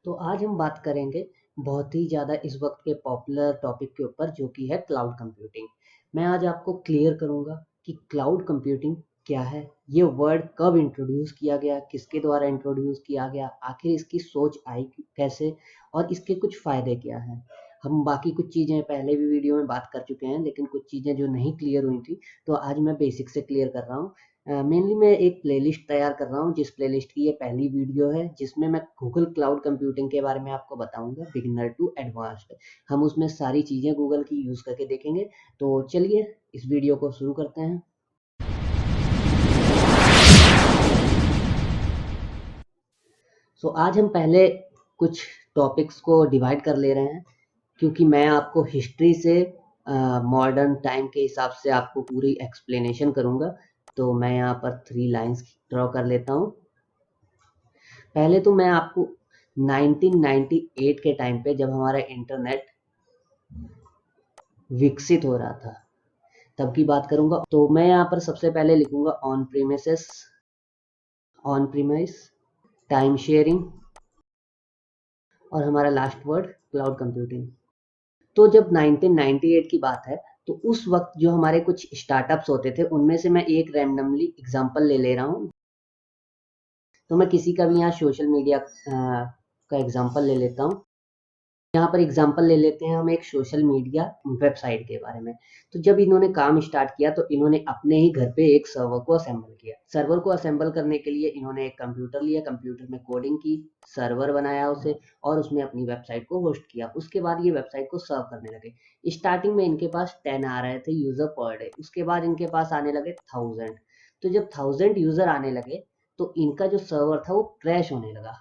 तो आज हम बात करेंगे बहुत ही ज़्यादा इस वक्त के पॉपुलर टॉपिक के ऊपर, जो कि है क्लाउड कंप्यूटिंग। मैं आज आपको क्लियर करूंगा कि क्लाउड कंप्यूटिंग क्या है, ये वर्ड कब इंट्रोड्यूस किया गया, किसके द्वारा इंट्रोड्यूस किया गया, आखिर इसकी सोच आई कैसे और इसके कुछ फ़ायदे क्या हैं। हम बाकी कुछ चीज़ें पहले भी वीडियो में बात कर चुके हैं, लेकिन कुछ चीज़ें जो नहीं क्लियर हुई थी, तो आज मैं बेसिक से क्लियर कर रहा हूँ। मेनली मैं एक प्लेलिस्ट तैयार कर रहा हूँ, जिस प्लेलिस्ट की ये पहली वीडियो है, जिसमें मैं गूगल क्लाउड कंप्यूटिंग के बारे में आपको बताऊंगा, बिगिनर टू एडवांस्ड। हम उसमें सारी चीज़ें गूगल की यूज़ करके देखेंगे। तो चलिए इस वीडियो को शुरू करते हैं। आज हम पहले कुछ टॉपिक्स को डिवाइड कर ले रहे हैं, क्योंकि मैं आपको हिस्ट्री से मॉडर्न टाइम के हिसाब से आपको पूरी एक्सप्लेनेशन करूंगा। तो मैं यहाँ पर 3 लाइंस ड्रॉ कर लेता हूँ। पहले तो मैं आपको 1998 के टाइम पे, जब हमारा इंटरनेट विकसित हो रहा था, तब की बात करूंगा। तो मैं यहाँ पर सबसे पहले लिखूंगा ऑन प्रीमाइस, टाइम शेयरिंग और हमारा लास्ट वर्ड क्लाउड कंप्यूटिंग। तो जब 1998 की बात है, तो उस वक्त जो हमारे कुछ स्टार्टअप्स होते थे, उनमें से मैं एक रैंडमली एग्जांपल ले रहा हूँ। तो मैं किसी का भी यहाँ सोशल मीडिया का एग्जांपल ले लेता हूँ। यहाँ पर एग्जांपल ले लेते हैं हम एक सोशल मीडिया वेबसाइट के बारे में। तो जब इन्होंने काम स्टार्ट किया, तो इन्होंने अपने ही घर पे एक सर्वर को असेंबल किया। सर्वर को असेंबल करने के लिए इन्होंने एक कंप्यूटर लिया, कंप्यूटर में कोडिंग की, सर्वर बनाया उसे, और उसमें अपनी वेबसाइट को होस्ट किया। उसके बाद ये वेबसाइट को सर्व करने लगे। स्टार्टिंग में इनके पास 10 आ रहे थे यूजर पर डे, उसके बाद इनके पास आने लगे 1000। तो जब 1000 यूजर आने लगे, तो इनका जो सर्वर था वो क्रैश होने लगा।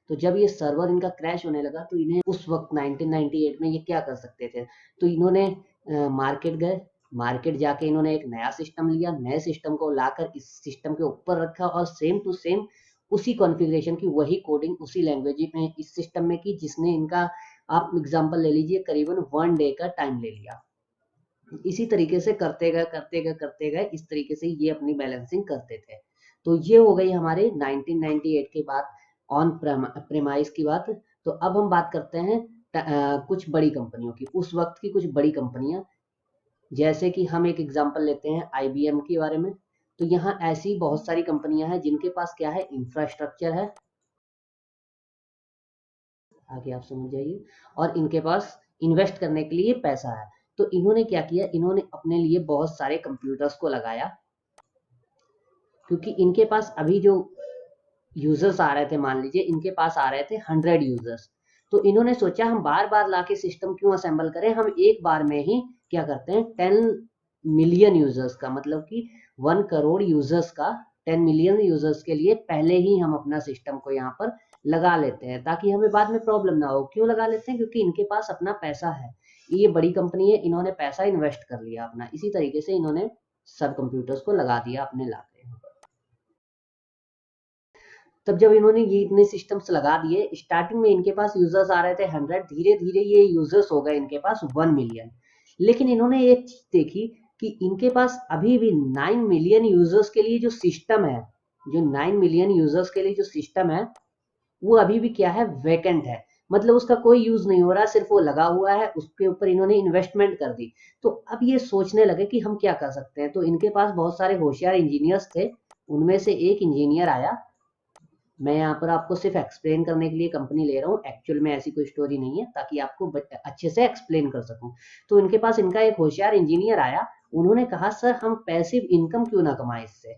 तो जब ये सर्वर इनका क्रैश होने लगा, तो इन्हें उस वक्त 1998 में ये क्या कर सकते थे, तो इन्होंने मार्केट गए। मार्केट जाके इन्होंने एक नया सिस्टम लिया, नए सिस्टम को लाकर इस सिस्टम के ऊपर रखा और सेम टू सेम उसी कॉन्फ़िगरेशन की वही कोडिंग उसी लैंग्वेज में इस सिस्टम में की, जिसने इनका, आप एग्जांपल ले लीजिए, करीबन 1 डे का टाइम ले लिया। इसी तरीके से करते गए इस तरीके से ये अपनी बैलेंसिंग करते थे। तो ये हो गई हमारे 1998 के बाद ऑन प्रेमाइस की बात। तो अब हम बात करते हैं कुछ बड़ी कंपनियों की, उस वक्त की कुछ बड़ी कंपनियां। जैसे कि हम एक एग्जांपल लेते हैं IBM के बारे में। तो यहाँ ऐसी बहुत सारी कंपनियां हैं जिनके पास क्या है, इंफ्रास्ट्रक्चर है, आगे आप समझ जाइए, और इनके पास इन्वेस्ट करने के लिए पैसा है। तो इन्होंने क्या किया, इन्होंने अपने लिए बहुत सारे कंप्यूटर्स को लगाया, क्योंकि इनके पास अभी जो यूजर्स आ रहे थे, मान लीजिए इनके पास आ रहे थे 100 यूजर्स। तो इन्होंने सोचा हम बार बार लाके सिस्टम क्यों असेंबल करें, हम एक बार में ही क्या करते हैं, 10 मिलियन यूजर्स का, मतलब कि 1 करोड़ यूजर्स का, 10 मिलियन यूजर्स के लिए पहले ही हम अपना सिस्टम को यहाँ पर लगा लेते हैं, ताकि हमें बाद में प्रॉब्लम ना हो। क्यों लगा लेते हैं, क्योंकि इनके पास अपना पैसा है, ये बड़ी कंपनी है, इन्होंने पैसा इन्वेस्ट कर लिया अपना। इसी तरीके से इन्होंने सब कंप्यूटर्स को लगा दिया अपने लाके। तब जब इन्होंने ये इतने सिस्टम्स लगा दिए, स्टार्टिंग में इनके पास यूजर्स आ रहे थे 100, धीरे धीरे ये यूजर्स हो गए इनके पास 1 मिलियन। लेकिन इन्होंने एक चीज देखी कि इनके पास अभी भी 9 मिलियन यूजर्स के लिए जो सिस्टम है, जो 9 मिलियन यूजर्स के लिए जो सिस्टम है, वो अभी भी क्या है, वैकेंट है। मतलब उसका कोई यूज नहीं हो रहा, सिर्फ वो लगा हुआ है, उसके ऊपर इन्होंने इन्वेस्टमेंट कर दी। तो अब ये सोचने लगे कि हम क्या कर सकते हैं। तो इनके पास बहुत सारे होशियार इंजीनियर्स थे, उनमें से एक इंजीनियर आया। मैं यहाँ पर आपको सिर्फ एक्सप्लेन करने के लिए कंपनी ले रहा हूँ, एक्चुअल में ऐसी कोई स्टोरी नहीं है, ताकि आपको अच्छे से एक्सप्लेन कर सकूं। तो इनके पास इनका एक होशियार इंजीनियर आया, उन्होंने कहा सर हम पैसिव इनकम क्यों ना कमाएं इससे।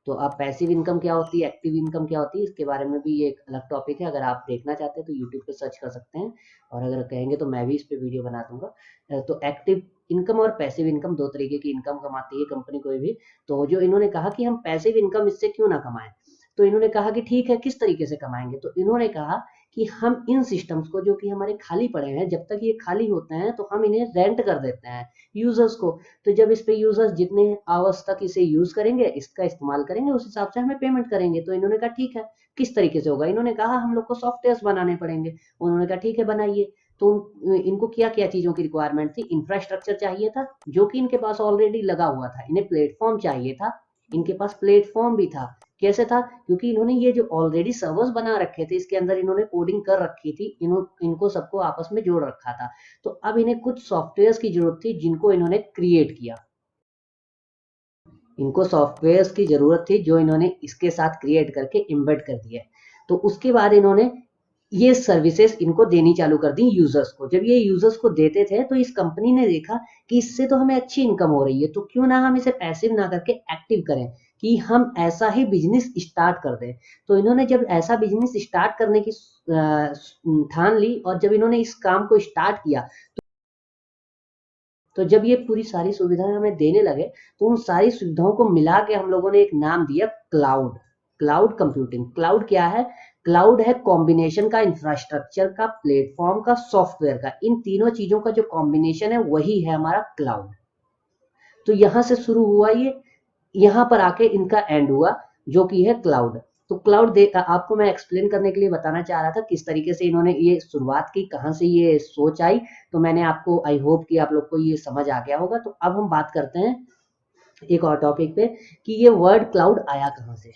तो अब पैसिव इनकम क्या होती है, एक्टिव इनकम क्या होती है, इसके बारे में भी ये एक अलग टॉपिक है। अगर आप देखना चाहते हैं तो यूट्यूब पे सर्च कर सकते हैं, और अगर कहेंगे तो मैं भी इस पे वीडियो बना दूंगा। तो एक्टिव इनकम और पैसिव इनकम, दो तरीके की इनकम कमाती है कंपनी कोई भी। तो जो इन्होंने कहा कि हम पैसिव इनकम इससे क्यों ना कमाएं, तो इन्होंने कहा कि ठीक है, किस तरीके से कमाएंगे। तो इन्होंने कहा कि हम इन सिस्टम्स को, जो कि हमारे खाली पड़े हैं, जब तक ये खाली होते हैं तो हम इन्हें रेंट कर देते हैं यूजर्स को। तो जब इस पे यूजर्स जितने आवर्स तक इसे यूज करेंगे, इसका इस्तेमाल करेंगे, उस हिसाब से हमें पेमेंट करेंगे। तो इन्होंने कहा ठीक है, किस तरीके से होगा। इन्होंने कहा हम लोग को सॉफ्टवेयर बनाने पड़ेंगे। उन्होंने कहा ठीक है, बनाइए। तो इनको क्या क्या चीजों की रिक्वायरमेंट थी, इंफ्रास्ट्रक्चर चाहिए था, जो कि इनके पास ऑलरेडी लगा हुआ था। इन्हें प्लेटफॉर्म चाहिए था, इनके पास प्लेटफॉर्म भी था, कैसे था? क्योंकि इन्होंने ये जो ऑलरेडी सर्वर्स बना रखे थे, इसके अंदर इन्होंने कोडिंग कर रखी थी, इनको सबको आपस में जोड़ रखा था। तो अब इन्हें कुछ सॉफ्टवेयर्स की जरूरत थी जिनको इन्होंने क्रिएट किया। इनको सॉफ्टवेयर्स की जरूरत थी जो इन्होंने इसके साथ क्रिएट करके एम्बेड कर दिया। तो उसके बाद इन्होंने ये सर्विसेज इनको देनी चालू कर दी यूजर्स को। जब ये यूजर्स को देते थे तो इस कंपनी ने देखा कि इससे तो हमें अच्छी इनकम हो रही है, तो क्यों ना हम इसे पैसिव ना करके एक्टिव करें, कि हम ऐसा ही बिजनेस स्टार्ट कर दें। तो इन्होंने जब ऐसा बिजनेस स्टार्ट करने की ठान ली और जब इन्होंने इस काम को स्टार्ट किया, तो जब ये पूरी सारी सुविधाएं हमें देने लगे तो उन सारी सुविधाओं को मिला के हम लोगों ने एक नाम दिया क्लाउड। Cloud computing. क्लाउड क्या है? क्लाउड है कॉम्बिनेशन का, इंफ्रास्ट्रक्चर का, प्लेटफॉर्म का, सॉफ्टवेयर का। इन तीनों चीजों का जो कॉम्बिनेशन है वही है हमारा क्लाउड। तो यहां से शुरू हुआ ये, यहाँ पर आके इनका एंड हुआ जो कि है क्लाउड। तो क्लाउड आपको मैं एक्सप्लेन करने के लिए बताना चाह रहा था किस तरीके से इन्होंने ये शुरुआत की, कहाँ से ये सोच आई। तो मैंने आपको, आई होप कि आप लोग को ये समझ आ गया होगा। तो अब हम बात करते हैं एक और टॉपिक पे कि ये वर्ड क्लाउड आया कहाँ से।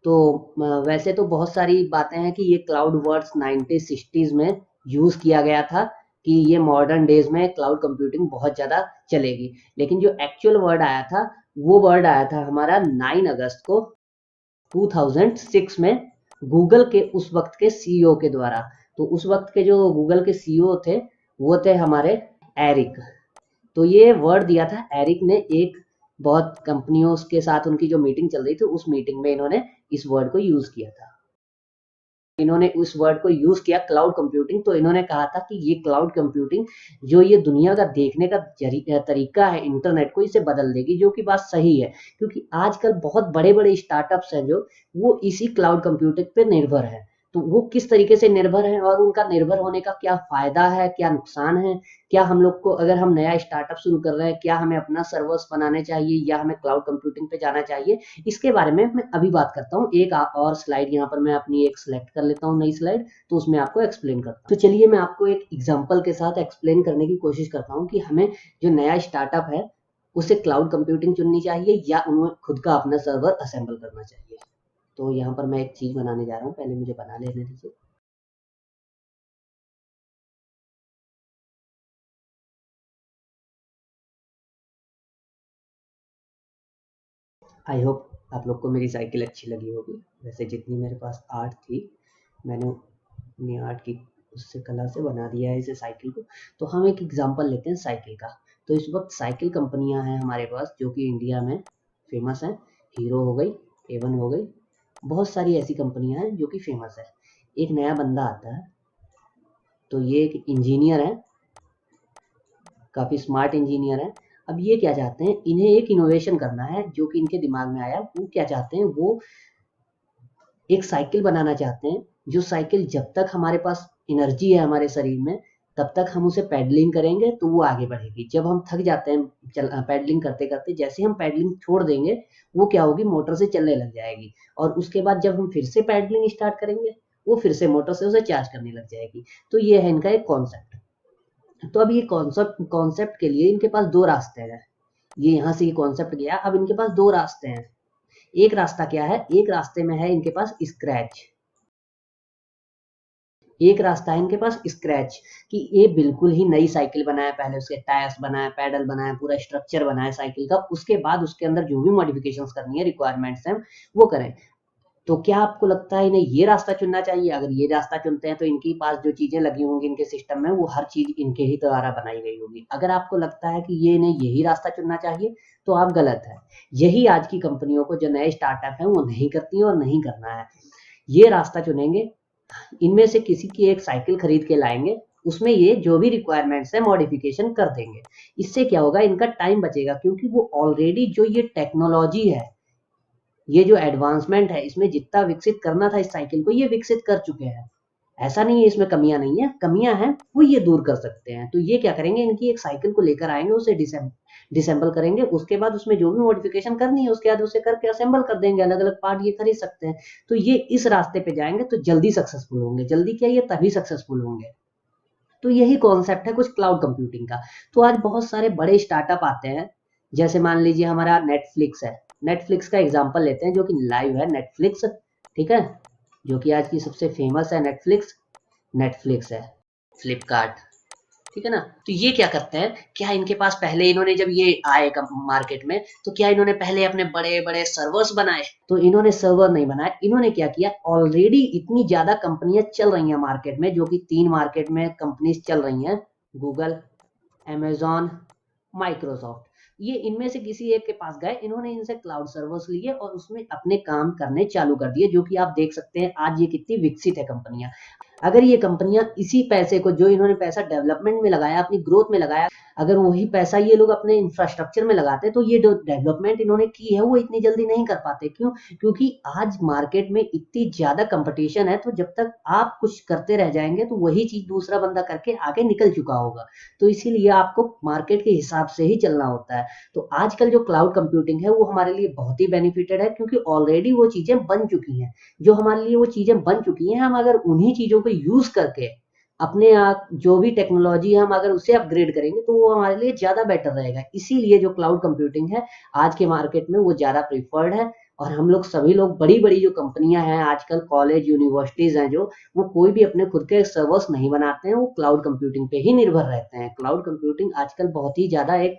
तो वैसे तो बहुत सारी बातें हैं कि ये क्लाउड वर्ड्स 1960s में यूज किया गया था कि ये मॉडर्न डेज में क्लाउड कंप्यूटिंग बहुत ज्यादा चलेगी, लेकिन जो एक्चुअल वर्ड आया था वो वर्ड आया था हमारा 9 अगस्त को 2006 में गूगल के उस वक्त के सीईओ के द्वारा। तो उस वक्त के जो गूगल के सीईओ थे वो थे हमारे एरिक। तो ये वर्ड दिया था एरिक ने, एक बहुत कंपनियों के साथ उनकी जो मीटिंग चल रही थी उस मीटिंग में इन्होंने इस वर्ड को यूज किया था। इन्होंने उस वर्ड को यूज किया क्लाउड कंप्यूटिंग। तो इन्होंने कहा था कि ये क्लाउड कंप्यूटिंग जो ये दुनिया का देखने का तरीका है इंटरनेट को, इसे बदल देगी। जो कि बात सही है, क्योंकि आजकल बहुत बड़े बड़े स्टार्टअप्स हैं जो वो इसी क्लाउड कंप्यूटिंग पे निर्भर है। तो वो किस तरीके से निर्भर है और उनका निर्भर होने का क्या फायदा है, क्या नुकसान है, क्या हम लोग को, अगर हम नया स्टार्टअप शुरू कर रहे हैं, क्या हमें अपना सर्वर्स बनाने चाहिए या हमें क्लाउड कंप्यूटिंग पे जाना चाहिए, इसके बारे में मैं अभी बात करता हूँ। एक और स्लाइड यहाँ पर मैं अपनी एक सिलेक्ट कर लेता हूँ, नई स्लाइड, तो उसमें आपको एक्सप्लेन करता हूँ। तो चलिए मैं आपको एक एग्जाम्पल के साथ एक्सप्लेन करने की कोशिश करता हूँ कि हमें जो नया स्टार्टअप है उसे क्लाउड कंप्यूटिंग चुननी चाहिए या उन्हें खुद का अपना सर्वर असेंबल करना चाहिए। तो यहाँ पर मैं एक चीज बनाने जा रहा हूँ, पहले मुझे बना लेने दीजिए। आई होप आप लोग को मेरी साइकिल अच्छी लगी होगी। वैसे जितनी मेरे पास आर्ट थी मैंने अपनी आर्ट की उससे कला से बना दिया है इसे साइकिल को। तो हम एक एग्जांपल लेते हैं साइकिल का। तो इस वक्त साइकिल कंपनियां हैं हमारे पास जो कि इंडिया में फेमस हैं। हीरो हो गई, एवन हो गई, बहुत सारी ऐसी कंपनियां हैं जो कि फेमस है। एक नया बंदा आता है, तो ये एक इंजीनियर है, काफी स्मार्ट इंजीनियर है। अब ये क्या चाहते हैं, इन्हें एक इनोवेशन करना है जो कि इनके दिमाग में आया। वो क्या चाहते हैं, वो एक साइकिल बनाना चाहते हैं जो साइकिल जब तक हमारे पास एनर्जी है हमारे शरीर में तब तक हम उसे पैडलिंग करेंगे तो वो आगे बढ़ेगी। जब हम थक जाते हैं पैडलिंग करते करते, जैसे हम पैडलिंग छोड़ देंगे वो क्या होगी, मोटर से चलने लग जाएगी। और उसके बाद जब हम फिर से पैडलिंग स्टार्ट करेंगे वो फिर से मोटर से उसे चार्ज करने लग जाएगी। तो ये है इनका एक कॉन्सेप्ट। तो अब ये कॉन्सेप्ट के लिए इनके पास दो रास्ते हैं। ये यहाँ से ये कॉन्सेप्ट गया, अब इनके पास दो रास्ते हैं। एक रास्ता क्या है, एक रास्ते में है इनके पास स्क्रैच। एक रास्ता है इनके पास स्क्रैच, कि ये बिल्कुल ही नई साइकिल बनाए, पहले उसके टायर्स बनाए, पैडल बनाए, पूरा स्ट्रक्चर बनाए साइकिल का, उसके बाद उसके अंदर जो भी मॉडिफिकेशंस करनी है, रिक्वायरमेंट्स हैं वो करें। तो क्या आपको लगता है इन्हें ये रास्ता चुनना चाहिए? अगर ये रास्ता चुनते हैं तो इनके पास जो चीजें लगी होंगी इनके सिस्टम में वो हर चीज इनके ही द्वारा बनाई गई होगी। अगर आपको लगता है कि ये इन्हें यही रास्ता चुनना चाहिए तो आप गलत है। यही आज की कंपनियों को, जो नए स्टार्टअप हैं, वो नहीं करती हैं और नहीं करना है। ये रास्ता चुनेंगे, इनमें से किसी की एक साइकिल खरीद के लाएंगे, उसमें ये जो भी रिक्वायरमेंट्स है मॉडिफिकेशन कर देंगे। इससे क्या होगा, इनका टाइम बचेगा, क्योंकि वो ऑलरेडी जो ये टेक्नोलॉजी है, ये जो एडवांसमेंट है, इसमें जितना विकसित करना था इस साइकिल को ये विकसित कर चुके हैं। ऐसा नहीं है इसमें कमियां नहीं है, कमियां हैं वो ये दूर कर सकते हैं। तो ये क्या करेंगे, इनकी एक साइकिल को लेकर आएंगे, उसे डिसेंबल करेंगे, उसके बाद उसमें जो भी मॉडिफिकेशन करनी है उसके बाद उसे करके असेंबल कर देंगे, अलग अलग पार्ट ये खरीद सकते हैं। तो ये इस रास्ते पे जाएंगे तो जल्दी सक्सेसफुल होंगे। जल्दी क्या, ये तभी सक्सेसफुल होंगे। तो यही कॉन्सेप्ट है कुछ क्लाउड कंप्यूटिंग का। तो आज बहुत सारे बड़े स्टार्टअप आते हैं, जैसे मान लीजिए हमारा नेटफ्लिक्स है। नेटफ्लिक्स का एग्जांपल लेते हैं जो कि लाइव है नेटफ्लिक्स, ठीक है, जो कि आज की सबसे फेमस है नेटफ्लिक्स, नेटफ्लिक्स है, फ्लिपकार्ट, ठीक है ना। तो ये क्या करते हैं, क्या इनके पास पहले इन्होंने जब ये आए मार्केट में तो क्या इन्होंने पहले अपने बड़े बड़े सर्वर्स बनाए, तो इन्होंने सर्वर नहीं बनाए, इन्होंने क्या किया, ऑलरेडी इतनी ज्यादा कंपनियां चल रही हैं मार्केट में, जो कि 3 मार्केट में कंपनीज चल रही हैं, गूगल, अमेजॉन, माइक्रोसॉफ्ट, ये इनमें से किसी एक के पास गए, इन्होंने इनसे क्लाउड सर्वर्स लिए और उसमें अपने काम करने चालू कर दिए, जो कि आप देख सकते हैं आज ये कितनी विकसित है कंपनियां। अगर ये कंपनियां इसी पैसे को जो इन्होंने पैसा डेवलपमेंट में लगाया, अपनी ग्रोथ में लगाया, अगर वही पैसा ये लोग अपने इंफ्रास्ट्रक्चर में लगाते तो ये जो डेवलपमेंट इन्होंने की है वो इतनी जल्दी नहीं कर पाते। क्यों? क्योंकि आज मार्केट में इतनी ज्यादा कंपटीशन है, तो जब तक आप कुछ करते रह जाएंगे तो वही चीज दूसरा बंदा करके आगे निकल चुका होगा, तो इसीलिए आपको मार्केट के हिसाब से ही चलना होता है। तो आजकल जो क्लाउड कंप्यूटिंग है वो हमारे लिए बहुत ही बेनिफिटेड है, क्योंकि ऑलरेडी वो चीजें बन चुकी हैं, जो हमारे लिए वो चीजें बन चुकी हैं, हम अगर उन्हीं चीजों को यूज करके अपने आप जो भी टेक्नोलॉजी है हम अगर उसे अपग्रेड करेंगे तो वो हमारे लिए ज्यादा बेटर रहेगा। इसीलिए जो क्लाउड कंप्यूटिंग है आज के मार्केट में वो ज्यादा प्रिफर्ड है। और हम लोग सभी लोग बड़ी बड़ी जो कंपनियां हैं आजकल, कॉलेज यूनिवर्सिटीज हैं जो, वो कोई भी अपने खुद के सर्वर्स नहीं बनाते हैं, वो क्लाउड कंप्यूटिंग पे ही निर्भर रहते हैं। क्लाउड कंप्यूटिंग आजकल बहुत ही ज्यादा एक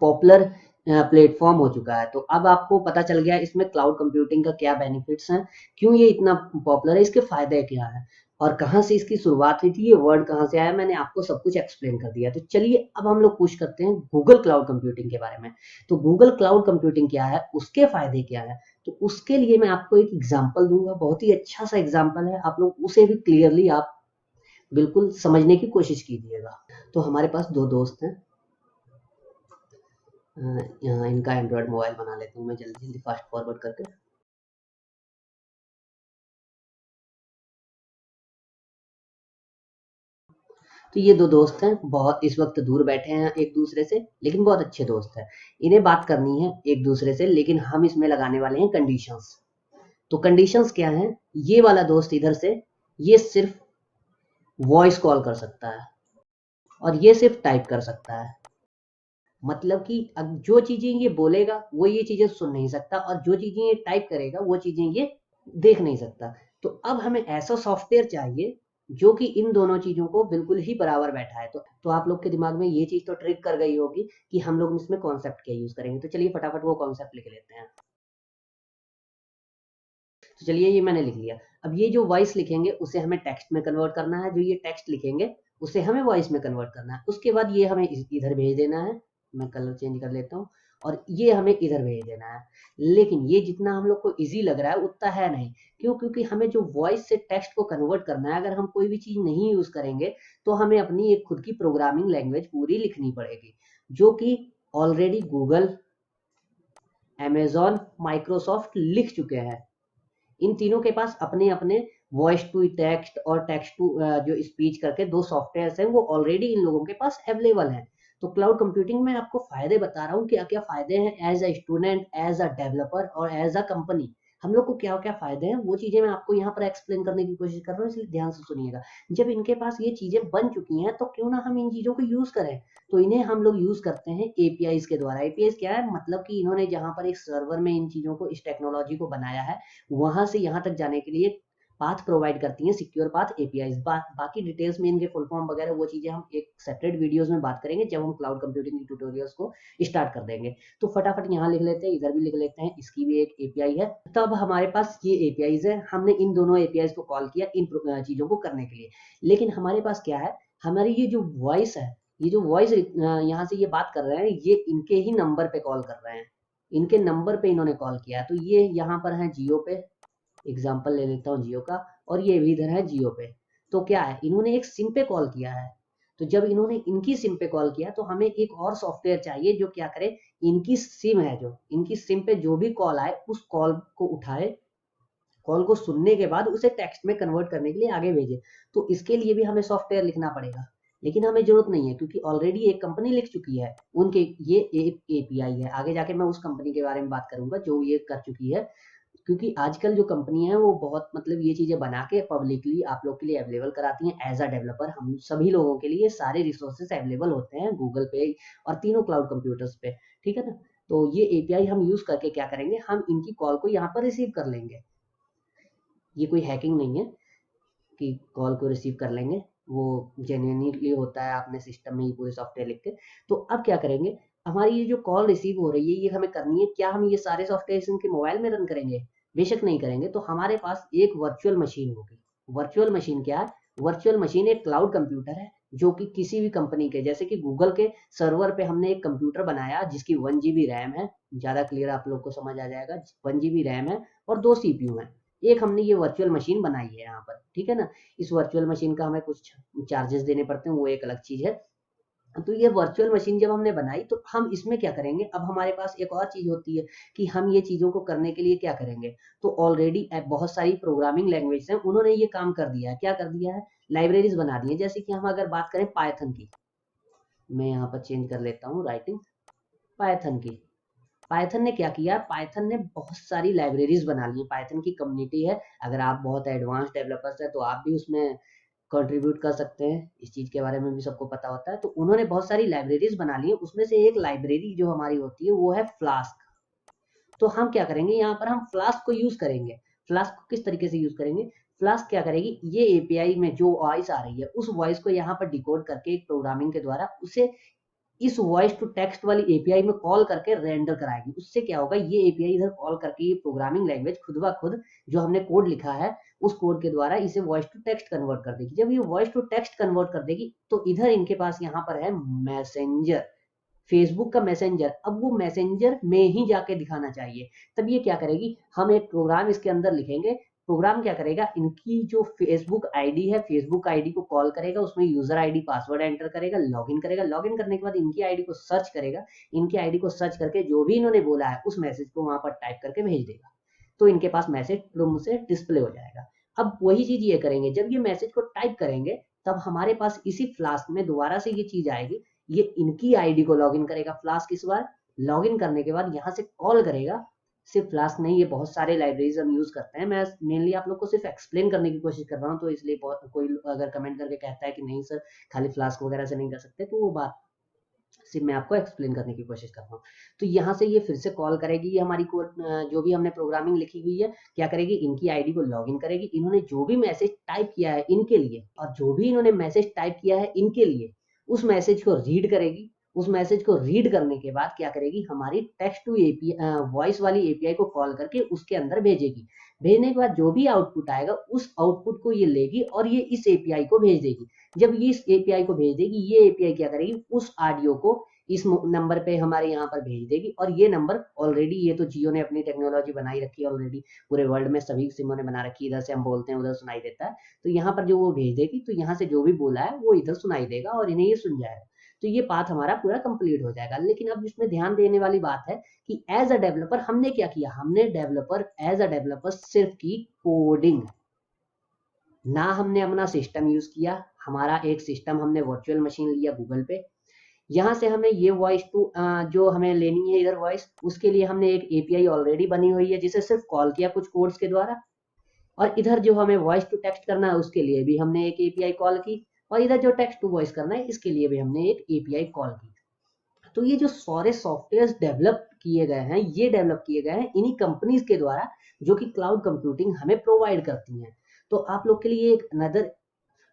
पॉपुलर प्लेटफॉर्म हो चुका है। तो अब आपको पता चल गया इसमें क्लाउड कंप्यूटिंग का क्या बेनिफिट्स हैं, क्यों ये इतना पॉपुलर है, इसके फायदे क्या है, और कहाँ से इसकी शुरुआत हुई थी, ये वर्ड कहाँ से आया, मैंने आपको सब कुछ एक्सप्लेन कर दिया। तो चलिए अब हम लोग पूछ करते हैं गूगल क्लाउड कंप्यूटिंग के बारे में। तो गूगल क्लाउड कंप्यूटिंग क्या है, उसके फायदे क्या है, तो उसके लिए मैं आपको एक एग्जाम्पल दूंगा, बहुत ही अच्छा सा एग्जाम्पल है, आप लोग उसे भी क्लियरली आप बिल्कुल समझने की कोशिश कीजिएगा। तो हमारे पास दो दोस्त हैं, यहाँ इनका एंड्रॉयड मोबाइल बना लेता हूँ मैं जल्दी जल्दी फास्ट फॉरवर्ड करके। तो ये दो दोस्त हैं, बहुत इस वक्त दूर बैठे हैं एक दूसरे से, लेकिन बहुत अच्छे दोस्त हैं। इन्हें बात करनी है एक दूसरे से, लेकिन हम इसमें लगाने वाले हैं कंडीशंस। तो कंडीशंस क्या हैं, ये वाला दोस्त इधर से ये सिर्फ वॉइस कॉल कर सकता है और ये सिर्फ टाइप कर सकता है। मतलब कि अब जो चीजें ये बोलेगा वो ये चीजें सुन नहीं सकता, और जो चीजें ये टाइप करेगा वो चीजें ये देख नहीं सकता। तो अब हमें ऐसा सॉफ्टवेयर चाहिए जो कि इन दोनों चीजों को बिल्कुल ही बराबर बैठा है। तो आप लोग के दिमाग में ये चीज तो ट्रिक कर गई होगी कि हम लोग इसमें कॉन्सेप्ट क्या यूज करेंगे। तो चलिए फटाफट वो कॉन्सेप्ट लिख लेते हैं। तो चलिए ये मैंने लिख लिया। अब ये जो वॉइस लिखेंगे उसे हमें टेक्स्ट में कन्वर्ट करना है, जो ये टेक्स्ट लिखेंगे उसे हमें वॉइस में कन्वर्ट करना है। उसके बाद ये हमें इधर भेज देना है, मैं कलर चेंज कर लेता हूँ, और ये हमें इधर भेज देना है। लेकिन ये जितना हम लोग को इजी लग रहा है उतना है नहीं। क्यों? क्योंकि हमें जो वॉइस से टेक्स्ट को कन्वर्ट करना है, अगर हम कोई भी चीज नहीं यूज करेंगे तो हमें अपनी एक खुद की प्रोग्रामिंग लैंग्वेज पूरी लिखनी पड़ेगी, जो कि ऑलरेडी गूगल, अमेजॉन, माइक्रोसॉफ्ट लिख चुके हैं। इन तीनों के पास अपने अपने वॉइस टू टेक्स्ट और टेक्स्ट टू जो स्पीच करके दो सॉफ्टवेयर हैं, वो ऑलरेडी इन लोगों के पास अवेलेबल हैं। तो क्लाउड कंप्यूटिंग में आपको फायदे बता रहा हूँ, क्या क्या फायदे हैं as a student, as a developer और एज अ कंपनी। हम लोग को क्या क्या फायदे हैं वो चीजें मैं आपको यहाँ पर एक्सप्लेन करने की कोशिश कर रहा हूँ, इसलिए ध्यान से सुनिएगा। जब इनके पास ये चीजें बन चुकी हैं तो क्यों ना हम इन चीजों को यूज करें। तो इन्हें हम लोग यूज करते हैं एपीआईज के द्वारा। एपीआईज क्या है, मतलब कि इन्होंने जहां पर एक सर्वर में इन चीजों को, इस टेक्नोलॉजी को बनाया है, वहां से यहाँ तक जाने के लिए पाथ प्रोवाइड करती हैं, सिक्योर पाथ एपीआईज। बाकी डिटेल्स में इनके फुल फॉर्म वगैरह वो चीजें हम एक सेपरेट वीडियोस में बात करेंगे जब हम क्लाउड कंप्यूटिंग की ट्यूटोरियल्स को स्टार्ट कर देंगे। तो फटाफट यहाँ लिख लेते हैं, इधर भी लिख लेते हैं, इसकी भी एक एपीआई है। तब हमारे पास ये एपीआईज है, हमने इन दोनों एपीआईज को कॉल किया इन चीजों को करने के लिए। लेकिन हमारे पास क्या है, हमारी ये जो वॉइस है, ये जो वॉइस यहाँ से ये बात कर रहे हैं, ये इनके ही नंबर पे कॉल कर रहे हैं, इनके नंबर पे इन्होंने कॉल किया। तो ये यहाँ पर है जियो पे, एग्जांपल ले लेता हूँ जियो का, और ये भी इधर है जियो पे। तो क्या है, इन्होंने एक सिम पे कॉल किया है। तो जब इन्होंने इनकी सिम पे कॉल किया तो हमें एक और सॉफ्टवेयर चाहिए जो क्या करे, इनकी सिम है, जो इनकी सिम पे जो भी कॉल आए उस कॉल को उठाए, कॉल को सुनने के बाद उसे टेक्स्ट में कन्वर्ट करने के लिए आगे भेजे। तो इसके लिए भी हमें सॉफ्टवेयर लिखना पड़ेगा, लेकिन हमें जरूरत नहीं है क्योंकि ऑलरेडी एक कंपनी लिख चुकी है, उनके ये एक एपीआई है। आगे जाके मैं उस कंपनी के बारे में बात करूंगा जो ये कर चुकी है, क्योंकि आजकल जो कंपनियां हैं वो बहुत मतलब ये चीजें बना के पब्लिकली आप लोग के लिए अवेलेबल कराती हैं। एज अ डेवलपर हम सभी लोगों के लिए सारे रिसोर्सेस अवेलेबल होते हैं गूगल पे और तीनों क्लाउड कंप्यूटर्स पे, ठीक है ना। तो ये एपीआई हम यूज करके क्या करेंगे, हम इनकी कॉल को यहाँ पर रिसीव कर लेंगे। ये कोई हैकिंग नहीं है कि कॉल को रिसीव कर लेंगे, वो जेन्युइनली होता है आपने सिस्टम में ही पूरे सॉफ्टवेयर लिख के। तो अब क्या करेंगे, हमारी ये जो कॉल रिसीव हो रही है ये हमें करनी है, क्या हम ये सारे सॉफ्टवेयर इनके मोबाइल में रन करेंगे? बेशक नहीं करेंगे। तो हमारे पास एक वर्चुअल मशीन होगी। वर्चुअल मशीन क्या है? वर्चुअल मशीन एक क्लाउड कंप्यूटर है जो कि किसी भी कंपनी के, जैसे कि गूगल के सर्वर पे हमने एक कंप्यूटर बनाया जिसकी 1 GB रैम है, ज्यादा क्लियर आप लोग को समझ आ जाएगा। 1 GB रैम है और 2 CPU है। एक हमने ये वर्चुअल मशीन बनाई है यहाँ पर, ठीक है ना। इस वर्चुअल मशीन का हमें कुछ चार्जेस देने पड़ते हैं, वो एक अलग चीज है। तो ये वर्चुअल मशीन जब हमने बनाई तो हम इसमें क्या करेंगे, अब हमारे पास एक और चीज होती है कि हम ये चीजों को करने के लिए क्या करेंगे। तो ऑलरेडी बहुत सारी प्रोग्रामिंग लैंग्वेज हैं, उन्होंने ये काम कर दिया है। क्या कर दिया है? लाइब्रेरीज बना दी है। जैसे कि हम अगर बात करें पाइथन की, मैं यहाँ पर चेंज कर लेता हूँ राइटिंग, पाइथन की। पाइथन ने क्या किया, पाइथन ने बहुत सारी लाइब्रेरीज बना ली। पाइथन की कम्युनिटी है, अगर आप बहुत एडवांस डेवलपर्स हैं तो आप भी उसमें कंट्रीब्यूट कर सकते हैं। इस चीज के बारे में भी सबको पता होता है। तो उन्होंने बहुत सारी लाइब्रेरीज बना ली है, उसमें से एक लाइब्रेरी जो हमारी होती है वो है फ्लास्क। तो हम क्या करेंगे, यहाँ पर हम फ्लास्क को यूज करेंगे। फ्लास्क को किस तरीके से यूज करेंगे? फ्लास्क क्या करेगी, ये एपीआई में जो वॉइस आ रही है उस वॉइस को यहाँ पर डिकोड करके एक प्रोग्रामिंग के द्वारा उसे इस वॉइस टू टेक्स्ट वाली एपीआई में कॉल करके रेंडर कराएगी। उससे क्या होगा, ये एपीआई इधर कॉल करके ये प्रोग्रामिंग लैंग्वेज खुद ब खुद जो हमने कोड लिखा है उस कोड के द्वारा इसे वॉइस टू टेक्स्ट कन्वर्ट कर देगी। जब ये वॉइस टू टेक्स्ट कन्वर्ट कर देगी तो इधर इनके पास यहाँ पर है मैसेंजर, फेसबुक का मैसेंजर। अब वो मैसेंजर में ही जाके दिखाना चाहिए। तब ये क्या करेगी, हम एक प्रोग्राम इसके अंदर लिखेंगे। प्रोग्राम क्या करेगा, इनकी जो फेसबुक आईडी है, फेसबुक आईडी को कॉल करेगा, उसमें यूजर आईडी पासवर्ड एंटर करेगा, लॉगिन करेगा। लॉगिन करने के बाद इनकी आईडी को सर्च करेगा। इनकी आईडी को सर्च करके जो भी इन्होंने बोला है उस मैसेज को वहां पर टाइप करके भेज देगा। तो इनके पास मैसेज तुरंत से डिस्प्ले हो जाएगा। अब वही चीज ये करेंगे, जब ये मैसेज को टाइप करेंगे तब हमारे पास इसी फ्लास्क में दोबारा से ये चीज आएगी। ये इनकी आईडी को लॉगिन करेगा फ्लास्क इस बार। लॉगिन करने के बाद यहाँ से कॉल करेगा। सिर्फ फ्लास्क नहीं, ये बहुत सारे लाइब्रेरीज हम यूज करते हैं। मैं मेनली आप लोग को सिर्फ एक्सप्लेन करने की कोशिश कर रहा हूँ, तो इसलिए बहुत कोई अगर कमेंट करके कहता है कि नहीं सर खाली फ्लास्क वगैरह से नहीं कर सकते, तो वो बात सिर्फ मैं आपको एक्सप्लेन करने की कोशिश कर रहा हूँ। तो यहाँ से ये फिर से कॉल करेगी, ये हमारी कोड जो भी हमने प्रोग्रामिंग लिखी हुई है, क्या करेगी, इनकी आईडी को लॉगिन करेगी। इन्होंने जो भी मैसेज टाइप किया है इनके लिए, और जो भी इन्होंने मैसेज टाइप किया है इनके लिए, उस मैसेज को रीड करेगी। उस मैसेज को रीड करने के बाद क्या करेगी, हमारी टेक्स्ट टू एपीआई वॉइस वाली एपीआई को कॉल करके उसके अंदर भेजेगी। भेजने के बाद जो भी आउटपुट आएगा उस आउटपुट को ये लेगी और ये इस एपीआई को भेज देगी। जब ये इस एपीआई को भेज देगी, ये एपीआई क्या करेगी, उस ऑडियो को इस नंबर पे हमारे यहाँ पर भेज देगी। और ये नंबर ऑलरेडी, ये तो जियो ने अपनी टेक्नोलॉजी बनाई रखी है ऑलरेडी, पूरे वर्ल्ड में सभी सिमों ने बना रखी है। इधर से हम बोलते हैं उधर सुनाई देता है। तो यहाँ पर जो वो भेज देगी तो यहाँ से जो भी बोला है वो इधर सुनाई देगा और इन्हें ये सुन जाएगा। तो ये पाथ हमारा पूरा कंप्लीट हो जाएगा। लेकिन अब इसमें ध्यान देने वाली बात है कि एज अ डेवलपर हमने क्या किया, हमने एज अ डेवलपर सिर्फ की कोडिंग, ना हमने अपना सिस्टम यूज किया। हमारा एक सिस्टम हमने वर्चुअल मशीन लिया गूगल पे। यहाँ से हमें ये वॉइस टू जो हमें लेनी है इधर वॉइस, उसके लिए हमने एक एपीआई ऑलरेडी बनी हुई है जिसे सिर्फ कॉल किया कुछ कोड्स के द्वारा। और इधर जो हमें वॉइस टू टेक्स्ट करना है उसके लिए भी हमने एक एपीआई कॉल की। और इधर जो टेक्स्ट टू वॉइस करना है इसके लिए भी हमने एक एपीआई कॉल की। तो ये जो सारे सॉफ्टवेयर डेवलप किए गए हैं, ये डेवलप किए गए हैं इन्हीं कंपनीज के द्वारा जो कि क्लाउड कंप्यूटिंग हमें प्रोवाइड करती हैं। तो आप लोग के लिए एक अनदर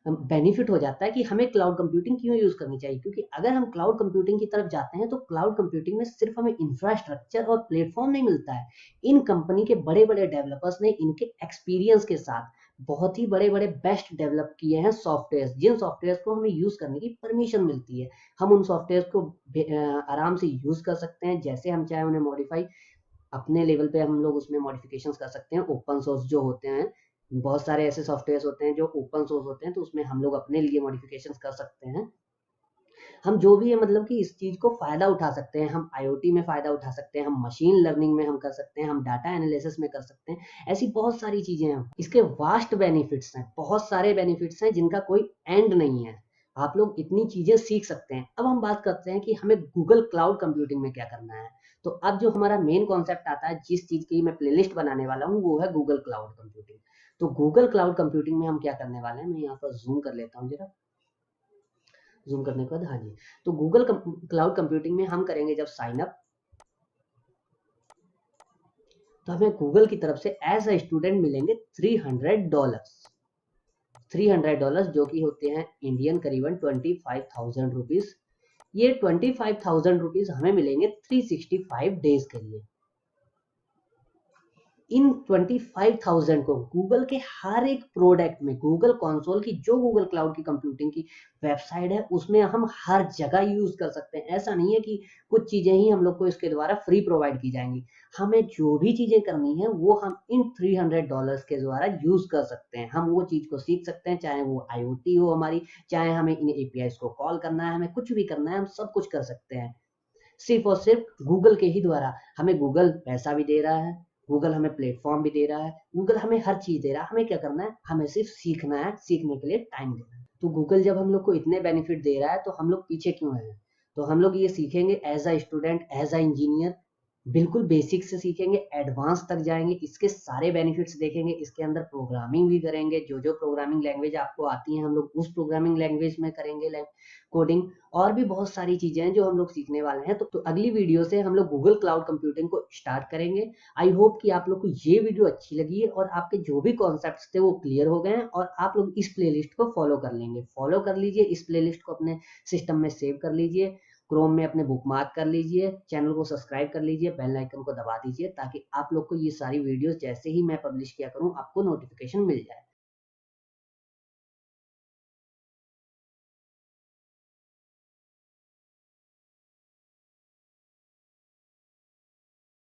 बेनिफिट हो जाता है कि हमें क्लाउड कंप्यूटिंग क्यों यूज करनी चाहिए। क्योंकि अगर हम क्लाउड कंप्यूटिंग की तरफ जाते हैं तो क्लाउड कंप्यूटिंग में सिर्फ हमें इंफ्रास्ट्रक्चर और प्लेटफॉर्म नहीं मिलता है। इन कंपनी के बड़े बड़े डेवलपर्स ने इनके एक्सपीरियंस के साथ बहुत ही बड़े बड़े बेस्ट डेवलप किए हैं सॉफ्टवेयर, जिन सॉफ्टवेयर को हमें यूज करने की परमिशन मिलती है। हम उन सॉफ्टवेयर को आराम से यूज कर सकते हैं, जैसे हम चाहे उन्हें मॉडिफाई अपने लेवल पे हम लोग उसमें मॉडिफिकेशंस कर सकते हैं। ओपन सोर्स जो होते हैं, बहुत सारे ऐसे सॉफ्टवेयर होते हैं जो ओपन सोर्स होते हैं, तो उसमें हम लोग अपने लिए मॉडिफिकेशंस कर सकते हैं। हम जो भी है मतलब कि इस चीज को फायदा उठा सकते हैं। हम आईओटी में फायदा उठा सकते हैं, हम मशीन लर्निंग में हम कर सकते हैं, हम डाटा एनालिसिस में कर सकते हैं। ऐसी बहुत सारी चीजें हैं। इसके वास्ट बेनिफिट्स हैं, बहुत सारे बेनिफिट्स हैं जिनका कोई एंड नहीं है। आप लोग इतनी चीजें सीख सकते हैं। अब हम बात करते हैं कि हमें गूगल क्लाउड कंप्यूटिंग में क्या करना है। तो अब जो हमारा मेन कॉन्सेप्ट आता है, जिस चीज की मैं प्लेलिस्ट बनाने वाला हूँ, वो है गूगल क्लाउड कंप्यूटिंग। तो गूगल क्लाउड कंप्यूटिंग में हम क्या करने वाले हैं, मैं यहाँ पर जूम कर लेता हूँ जरा। जूम करने के बाद हाँ जी, तो गूगल क्लाउड कंप्यूटिंग में हम करेंगे जब साइन अप, तो हमें गूगल की तरफ से एज अ स्टूडेंट मिलेंगे $300। $300 जो कि होते हैं इंडियन करीबन 25,000 रुपीज। ये 25,000 रुपीज हमें मिलेंगे 365 डेज के लिए। इन 25,000 को गूगल के हर एक प्रोडक्ट में, गूगल कंसोल की जो गूगल क्लाउड की कंप्यूटिंग की वेबसाइट है उसमें हम हर जगह यूज कर सकते हैं। ऐसा नहीं है कि कुछ चीजें ही हम लोग को इसके द्वारा फ्री प्रोवाइड की जाएंगी। हमें जो भी चीजें करनी है वो हम इन $300 के द्वारा यूज कर सकते हैं। हम वो चीज को सीख सकते हैं, चाहे वो IoT हो हमारी, चाहे हमें इन APIs को कॉल करना है, हमें कुछ भी करना है, हम सब कुछ कर सकते हैं सिर्फ और सिर्फ गूगल के ही द्वारा। हमें गूगल पैसा भी दे रहा है, गूगल हमें प्लेटफॉर्म भी दे रहा है, गूगल हमें हर चीज दे रहा है। हमें क्या करना है, हमें सिर्फ सीखना है, सीखने के लिए टाइम देना है। तो गूगल जब हम लोग को इतने बेनिफिट दे रहा है तो हम लोग पीछे क्यों हैं? तो हम लोग ये सीखेंगे as a student, as a engineer, बिल्कुल बेसिक से सीखेंगे, एडवांस तक जाएंगे, इसके सारे बेनिफिट्स देखेंगे, इसके अंदर प्रोग्रामिंग भी करेंगे। जो जो प्रोग्रामिंग लैंग्वेज आपको आती है हम लोग उस प्रोग्रामिंग लैंग्वेज में करेंगे कोडिंग। और भी बहुत सारी चीजें हैं जो हम लोग सीखने वाले हैं। तो अगली वीडियो से हम लोग गूगल क्लाउड कंप्यूटिंग को स्टार्ट करेंगे। आई होप कि आप लोग को ये वीडियो अच्छी लगी है और आपके जो भी कॉन्सेप्ट्स थे वो क्लियर हो गए हैं और आप लोग इस प्लेलिस्ट को फॉलो कर लेंगे। फॉलो कर लीजिए, इस प्लेलिस्ट को अपने सिस्टम में सेव कर लीजिए, क्रोम में अपने बुकमार्क कर लीजिए, चैनल को सब्सक्राइब कर लीजिए, बेल आइकन को दबा दीजिए ताकि आप लोग को ये सारी वीडियोस जैसे ही मैं पब्लिश किया करूं आपको नोटिफिकेशन मिल जाए।